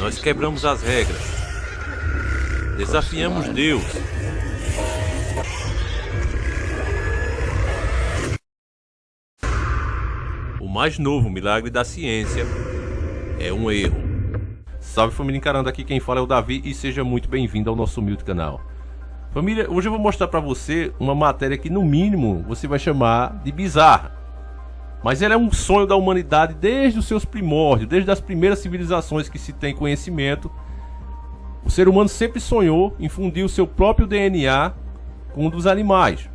Nós quebramos as regras. Desafiamos Deus. O mais novo milagre da ciência é um erro. Salve família Encarando, aqui quem fala é o Davi e seja muito bem-vindo ao nosso humilde canal. Família, hoje eu vou mostrar pra você uma matéria que no mínimo você vai chamar de bizarra. Mas ela é um sonho da humanidade desde os seus primórdios, desde as primeiras civilizações que se tem conhecimento. O ser humano sempre sonhou em fundir o seu próprio DNA com o dos animais.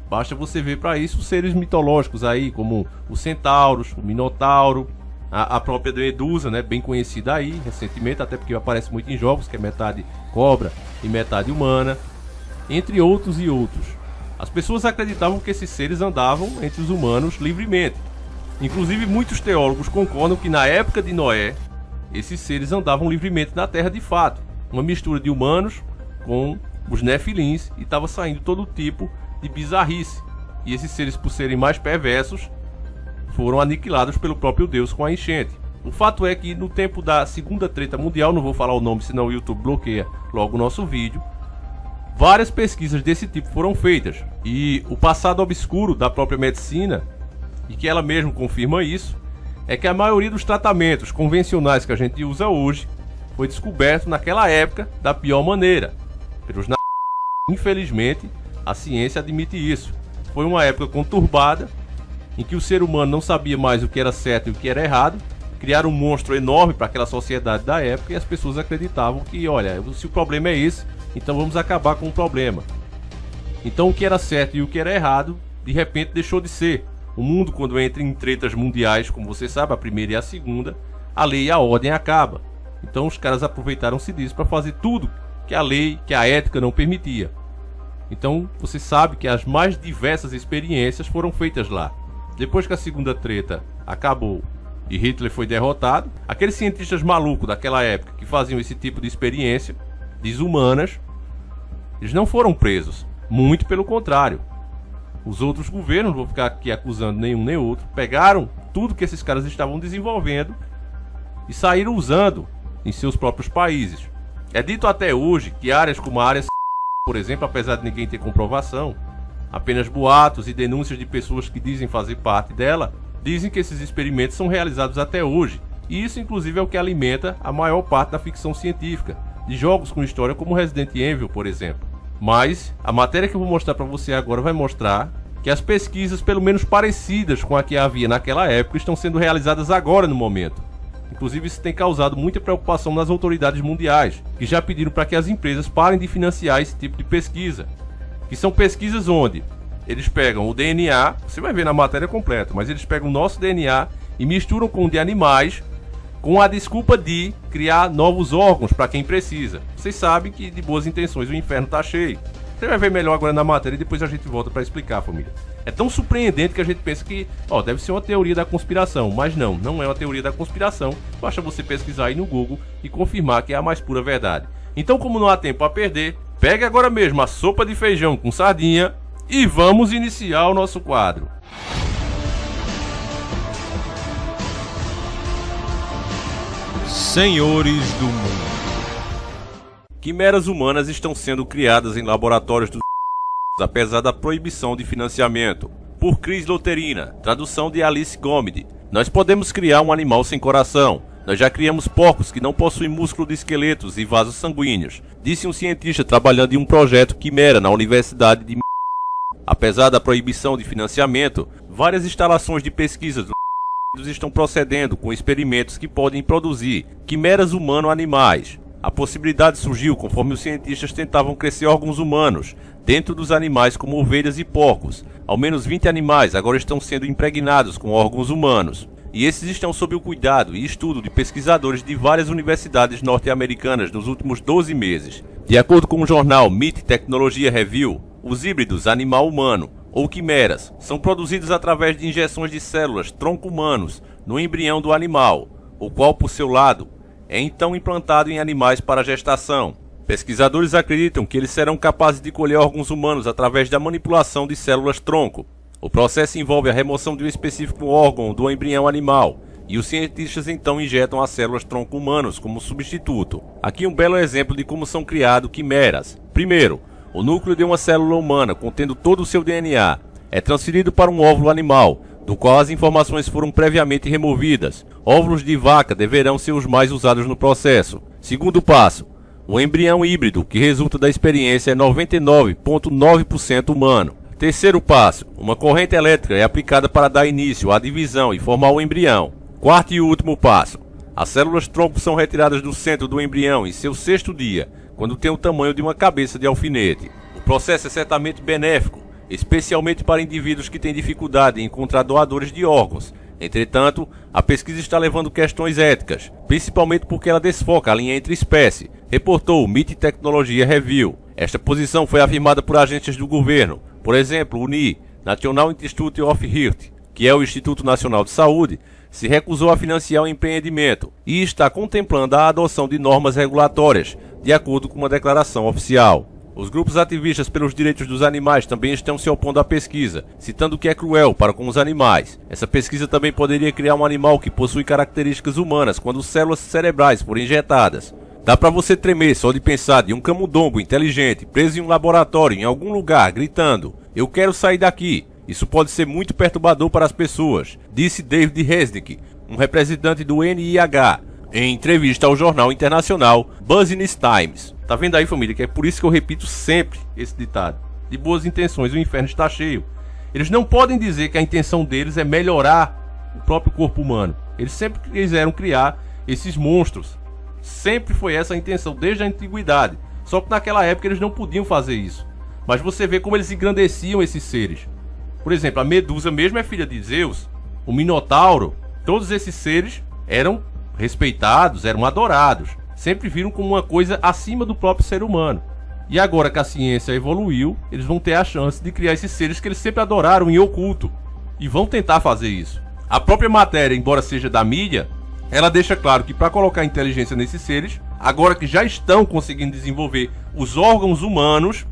Basta você ver para isso os seres mitológicos aí, como os centauros, o minotauro, a própria Medusa, né, bem conhecida aí recentemente, até porque aparece muito em jogos, que é metade cobra e metade humana, entre outros e outros. As pessoas acreditavam que esses seres andavam entre os humanos livremente. Inclusive muitos teólogos concordam que na época de Noé, esses seres andavam livremente na terra de fato. Uma mistura de humanos com os nefilins, e estava saindo todo tipo de bizarrice. E esses seres, por serem mais perversos, foram aniquilados pelo próprio Deus com a enchente. O fato é que no tempo da Segunda Treta Mundial, não vou falar o nome senão o YouTube bloqueia logo o nosso vídeo, várias pesquisas desse tipo foram feitas. E o passado obscuro da própria medicina, e que ela mesma confirma isso, é que a maioria dos tratamentos convencionais que a gente usa hoje foi descoberto naquela época da pior maneira, pelos Infelizmente, a ciência admite isso. Foi uma época conturbada, em que o ser humano não sabia mais o que era certo e o que era errado. Criaram um monstro enorme para aquela sociedade da época e as pessoas acreditavam que, olha, se o problema é esse, então vamos acabar com o problema. Então o que era certo e o que era errado, de repente deixou de ser. O mundo, quando entra em tretas mundiais, como você sabe, a primeira e a segunda, a lei e a ordem acabam. Então os caras aproveitaram-se disso para fazer tudo que a lei, que a ética não permitia. Então você sabe que as mais diversas experiências foram feitas lá. Depois que a segunda treta acabou e Hitler foi derrotado, aqueles cientistas malucos daquela época que faziam esse tipo de experiência desumanas, eles não foram presos. Muito pelo contrário. Os outros governos, não vou ficar aqui acusando nenhum nem outro, pegaram tudo que esses caras estavam desenvolvendo e saíram usando em seus próprios países. É dito até hoje que áreas como a área, por exemplo, apesar de ninguém ter comprovação, apenas boatos e denúncias de pessoas que dizem fazer parte dela, dizem que esses experimentos são realizados até hoje. E isso inclusive é o que alimenta a maior parte da ficção científica, de jogos com história como Resident Evil, por exemplo. Mas a matéria que eu vou mostrar para você agora vai mostrar que as pesquisas, pelo menos parecidas com a que havia naquela época, estão sendo realizadas agora no momento. Inclusive isso tem causado muita preocupação nas autoridades mundiais, que já pediram para que as empresas parem de financiar esse tipo de pesquisa. Que são pesquisas onde eles pegam o DNA, você vai ver na matéria completa, mas eles pegam o nosso DNA e misturam com o de animais, com a desculpa de criar novos órgãos para quem precisa. Vocês sabem que de boas intenções o inferno está cheio. Você vai ver melhor agora na matéria e depois a gente volta para explicar, família. É tão surpreendente que a gente pensa que, deve ser uma teoria da conspiração, mas não é uma teoria da conspiração. Basta você pesquisar aí no Google e confirmar que é a mais pura verdade. Então, como não há tempo a perder, pegue agora mesmo a sopa de feijão com sardinha e vamos iniciar o nosso quadro. Senhores do mundo. Quimeras humanas estão sendo criadas em laboratórios dos apesar da proibição de financiamento. Por Cris Loterina, tradução de Alice Gomide. Nós podemos criar um animal sem coração. Nós já criamos porcos que não possuem músculo de esqueletos e vasos sanguíneos, disse um cientista trabalhando em um projeto quimera na Universidade de Apesar da proibição de financiamento, várias instalações de pesquisa estão procedendo com experimentos que podem produzir quimeras humano-animais. A possibilidade surgiu conforme os cientistas tentavam crescer órgãos humanos dentro dos animais como ovelhas e porcos. Ao menos 20 animais agora estão sendo impregnados com órgãos humanos. E esses estão sob o cuidado e estudo de pesquisadores de várias universidades norte-americanas nos últimos 12 meses. De acordo com o jornal MIT Technology Review, os híbridos animal-humano, ou quimeras, são produzidos através de injeções de células tronco-humanos no embrião do animal, o qual, por seu lado, é então implantado em animais para gestação. Pesquisadores acreditam que eles serão capazes de colher órgãos humanos através da manipulação de células tronco. O processo envolve a remoção de um específico órgão do embrião animal e os cientistas então injetam as células tronco humanos como substituto. Aqui um belo exemplo de como são criados quimeras. Primeiro, o núcleo de uma célula humana contendo todo o seu DNA é transferido para um óvulo animal, do qual as informações foram previamente removidas. Óvulos de vaca deverão ser os mais usados no processo. Segundo passo, o embrião híbrido, que resulta da experiência, é 99,9% humano. Terceiro passo, uma corrente elétrica é aplicada para dar início à divisão e formar o embrião. Quarto e último passo, as células tronco são retiradas do centro do embrião em seu sexto dia, quando tem o tamanho de uma cabeça de alfinete. O processo é certamente benéfico, especialmente para indivíduos que têm dificuldade em encontrar doadores de órgãos. Entretanto, a pesquisa está levando questões éticas, principalmente porque ela desfoca a linha entre espécies, reportou o MIT Technology Review. Esta posição foi afirmada por agências do governo, por exemplo, o NI, National Institute of Health, que é o Instituto Nacional de Saúde, se recusou a financiar o empreendimento e está contemplando a adoção de normas regulatórias, de acordo com uma declaração oficial. Os grupos ativistas pelos direitos dos animais também estão se opondo à pesquisa, citando que é cruel para com os animais. Essa pesquisa também poderia criar um animal que possui características humanas quando células cerebrais forem injetadas. Dá pra você tremer só de pensar de um camundongo inteligente preso em um laboratório em algum lugar gritando: "Eu quero sair daqui". Isso pode ser muito perturbador para as pessoas, disse David Resnick, um representante do NIH, em entrevista ao jornal internacional Business Times. Tá vendo aí, família, que é por isso que eu repito sempre esse ditado: de boas intenções o inferno está cheio. Eles não podem dizer que a intenção deles é melhorar o próprio corpo humano. Eles sempre quiseram criar esses monstros. Sempre foi essa a intenção, desde a antiguidade. Só que naquela época eles não podiam fazer isso. Mas você vê como eles engrandeciam esses seres. Por exemplo, a Medusa mesmo é filha de Zeus. O Minotauro, todos esses seres eram respeitados, eram adorados. Sempre viram como uma coisa acima do próprio ser humano. E agora que a ciência evoluiu, eles vão ter a chance de criar esses seres que eles sempre adoraram em oculto. E vão tentar fazer isso. A própria matéria, embora seja da mídia, ela deixa claro que para colocar inteligência nesses seres, agora que já estão conseguindo desenvolver os órgãos humanos,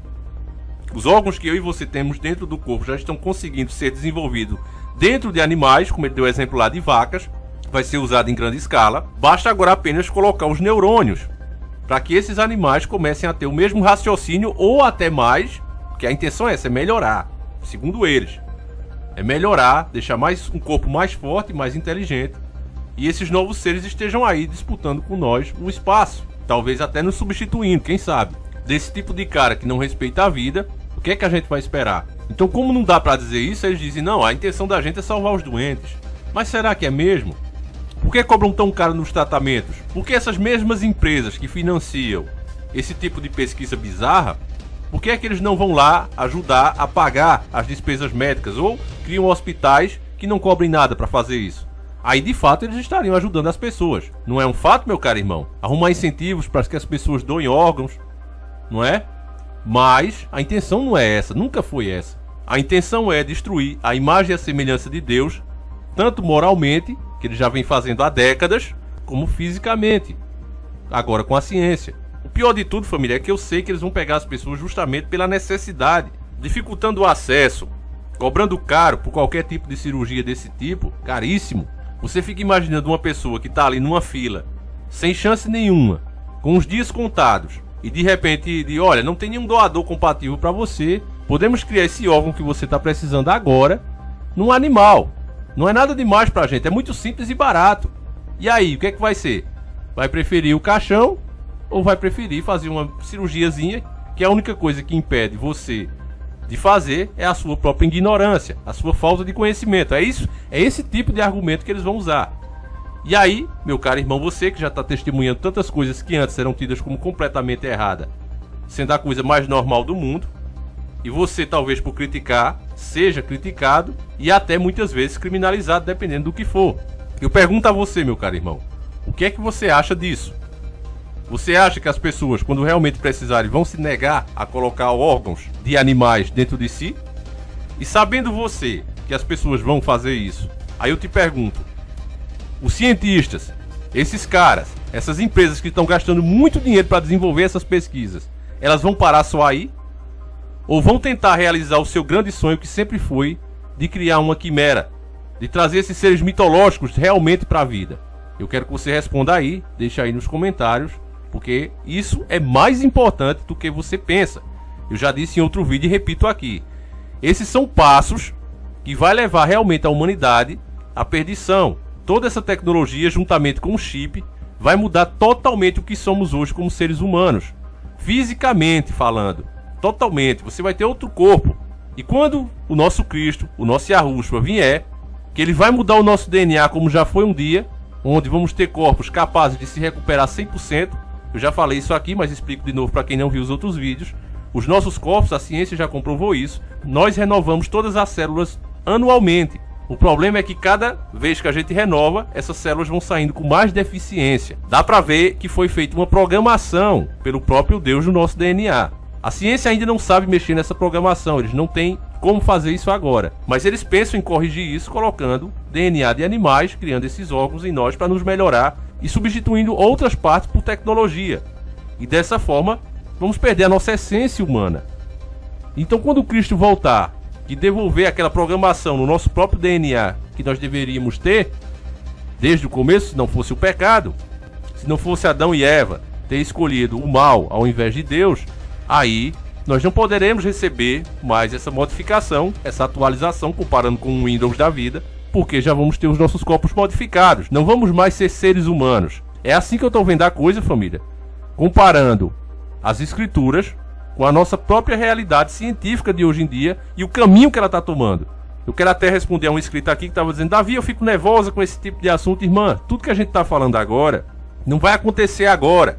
os órgãos que eu e você temos dentro do corpo já estão conseguindo ser desenvolvidos dentro de animais, como ele deu o exemplo lá de vacas, vai ser usado em grande escala. Basta agora apenas colocar os neurônios para que esses animais comecem a ter o mesmo raciocínio ou até mais, que a intenção é essa, é melhorar, segundo eles. É melhorar, deixar um corpo mais forte, mais inteligente. E esses novos seres estejam aí disputando com nós o espaço, talvez até nos substituindo, quem sabe. Desse tipo de cara que não respeita a vida, o que é que a gente vai esperar? Então, como não dá pra dizer isso, eles dizem: não, a intenção da gente é salvar os doentes. Mas será que é mesmo? Por que cobram tão caro nos tratamentos? Por que essas mesmas empresas que financiam esse tipo de pesquisa bizarra, por que é que eles não vão lá ajudar a pagar as despesas médicas ou criam hospitais que não cobrem nada para fazer isso? Aí de fato eles estariam ajudando as pessoas. Não é um fato, meu caro irmão? Arrumar incentivos para que as pessoas doem órgãos, não é? Mas a intenção não é essa, nunca foi essa. A intenção é destruir a imagem e a semelhança de Deus, tanto moralmente, que ele já vem fazendo há décadas, como fisicamente, agora com a ciência. O pior de tudo, família, é que eu sei que eles vão pegar as pessoas justamente pela necessidade, dificultando o acesso, cobrando caro por qualquer tipo de cirurgia desse tipo, caríssimo. Você fica imaginando uma pessoa que está ali numa fila, sem chance nenhuma, com os dias contados, e de repente diz: olha, não tem nenhum doador compatível para você, podemos criar esse órgão que você está precisando agora, num animal. Não é nada demais pra gente, é muito simples e barato. E aí, o que é que vai ser? Vai preferir o caixão ou vai preferir fazer uma cirurgiazinha, que a única coisa que impede você de fazer é a sua própria ignorância, a sua falta de conhecimento. É isso, é esse tipo de argumento que eles vão usar. E aí, meu caro irmão, você que já está testemunhando tantas coisas que antes eram tidas como completamente erradas, sendo a coisa mais normal do mundo, e você talvez por criticar, seja criticado e até muitas vezes criminalizado, dependendo do que for. Eu pergunto a você, meu caro irmão, o que é que você acha disso? Você acha que as pessoas, quando realmente precisarem, vão se negar a colocar órgãos de animais dentro de si? E sabendo você que as pessoas vão fazer isso, aí eu te pergunto, os cientistas, esses caras, essas empresas que estão gastando muito dinheiro para desenvolver essas pesquisas, elas vão parar só aí? Ou vão tentar realizar o seu grande sonho, que sempre foi de criar uma quimera de trazer esses seres mitológicos realmente para a vida? Eu quero que você responda aí, deixa aí nos comentários, porque isso é mais importante do que você pensa. Eu já disse em outro vídeo e repito aqui. Esses são passos que vai levar realmente a humanidade à perdição. Toda essa tecnologia, juntamente com o chip, vai mudar totalmente o que somos hoje como seres humanos. Fisicamente falando, totalmente. Você vai ter outro corpo. E quando o nosso Cristo, o nosso Yahushua vier, que ele vai mudar o nosso DNA como já foi um dia, onde vamos ter corpos capazes de se recuperar 100%. Eu já falei isso aqui, mas explico de novo para quem não viu os outros vídeos. Os nossos corpos, a ciência já comprovou isso, nós renovamos todas as células anualmente. O problema é que cada vez que a gente renova, essas células vão saindo com mais deficiência. Dá para ver que foi feita uma programação pelo próprio Deus no nosso DNA. A ciência ainda não sabe mexer nessa programação, eles não têm como fazer isso agora. Mas eles pensam em corrigir isso colocando DNA de animais, criando esses órgãos em nós para nos melhorar e substituindo outras partes por tecnologia. E dessa forma, vamos perder a nossa essência humana. Então quando o Cristo voltar e devolver aquela programação no nosso próprio DNA que nós deveríamos ter, desde o começo, se não fosse o pecado, se não fosse Adão e Eva ter escolhido o mal ao invés de Deus, aí nós não poderemos receber mais essa modificação, essa atualização comparando com o Windows da vida, porque já vamos ter os nossos corpos modificados, não vamos mais ser seres humanos. É assim que eu estou vendo a coisa, família, comparando as escrituras com a nossa própria realidade científica de hoje em dia e o caminho que ela está tomando. Eu quero até responder a um inscrito aqui que estava dizendo: Davi, eu fico nervosa com esse tipo de assunto. Irmã, tudo que a gente está falando agora não vai acontecer agora.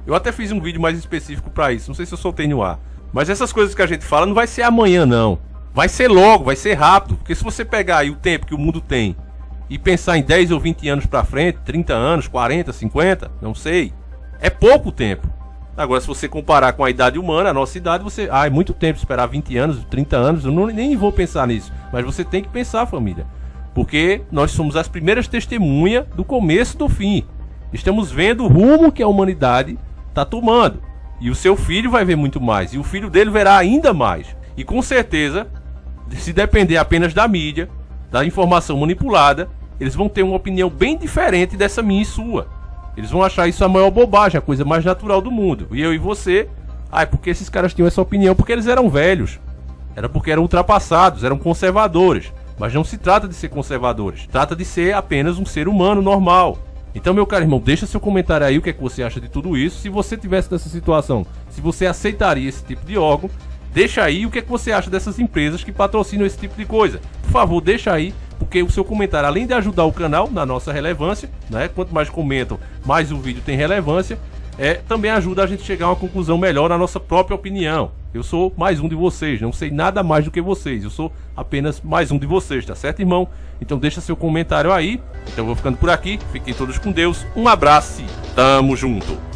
Eu até fiz um vídeo mais específico para isso, não sei se eu soltei no ar. Mas essas coisas que a gente fala não vai ser amanhã não. Vai ser logo, vai ser rápido. Porque se você pegar aí o tempo que o mundo tem e pensar em 10 ou 20 anos para frente, 30 anos, 40, 50, não sei, é pouco tempo. Agora, se você comparar com a idade humana, a nossa idade, você... é muito tempo esperar 20 anos, 30 anos, eu nem vou pensar nisso. Mas você tem que pensar, família. Porque nós somos as primeiras testemunhas do começo do fim. Estamos vendo o rumo que a humanidade está tomando. E o seu filho vai ver muito mais. E o filho dele verá ainda mais. E com certeza, se depender apenas da mídia, da informação manipulada, eles vão ter uma opinião bem diferente dessa minha e sua. Eles vão achar isso a maior bobagem, a coisa mais natural do mundo. E eu e você, é porque esses caras tinham essa opinião? Porque eles eram velhos. Era porque eram ultrapassados, eram conservadores. Mas não se trata de ser conservadores. Trata de ser apenas um ser humano normal. Então, meu caro irmão, deixa seu comentário aí o que é que você acha de tudo isso. Se você tivesse nessa situação, se você aceitaria esse tipo de órgão, deixa aí o que é que você acha dessas empresas que patrocinam esse tipo de coisa. Por favor, deixa aí, porque o seu comentário, além de ajudar o canal na nossa relevância, né? Quanto mais comentam, mais o vídeo tem relevância, também ajuda a gente a chegar a uma conclusão melhor na nossa própria opinião. Eu sou mais um de vocês, não sei nada mais do que vocês, eu sou apenas mais um de vocês, tá certo, irmão? Então deixa seu comentário aí. Então eu vou ficando por aqui, fiquem todos com Deus, um abraço e tamo junto!